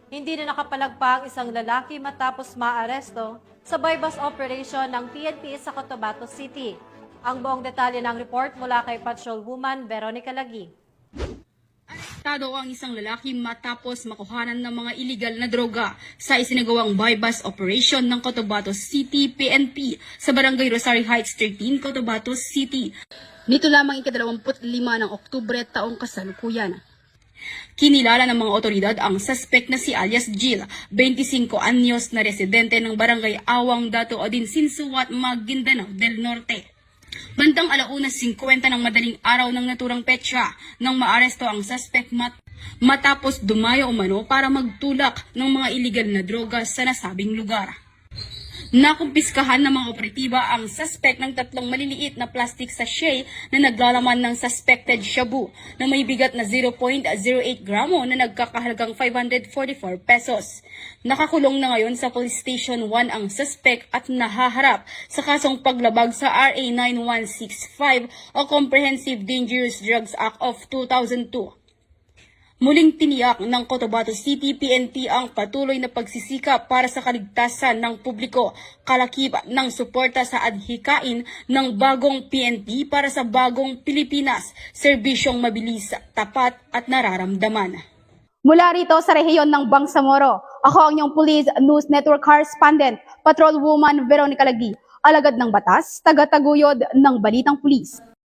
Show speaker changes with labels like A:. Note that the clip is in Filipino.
A: Hindi na nakapalagpa ang isang lalaki matapos maaresto sa bypass operation ng PNP sa Cotabato City. Ang buong detalye ng report mula kay Patrolwoman Veronica Lagi.
B: Arestado ang isang lalaki matapos makuhanan ng mga illegal na droga sa isinagawang bypass operation ng Cotabato City PNP sa Barangay Rosario Heights 13, Cotabato City. Nito lamang ika-25 ng Oktubre taong kasalukuyan. Kinilala ng mga otoridad ang suspect na si alias Jill, 25 anyos na residente ng Barangay Awang, Dato Odin, Sinsuat, Maguindanao del Norte. Bandang 1:50 ng madaling araw ng naturang petsa nang maaresto ang suspect matapos dumayo umano para magtulak ng mga illegal na droga sa nasabing lugar. Nakumpiskahan ng mga operatiba ang suspect ng 3 maliliit na plastic sachet na naglalaman ng suspected shabu na may bigat na 0.08 gramo na nagkakahalagang 544 pesos. Nakakulong na ngayon sa Police Station 1 ang suspect at nahaharap sa kasong paglabag sa RA 9165 o Comprehensive Dangerous Drugs Act of 2002. Muling tiniyak ng Cotabato City PNP ang patuloy na pagsisikap para sa kaligtasan ng publiko, kalakip ng suporta sa adhikain ng bagong PNP para sa bagong Pilipinas, serbisyong mabilis, tapat at nararamdaman.
C: Mula rito sa rehiyon ng Bangsamoro, ako ang inyong Police News Network Correspondent, Patrolwoman Veronica Lagi, alagad ng batas, tagataguyod ng Balitang Pulis.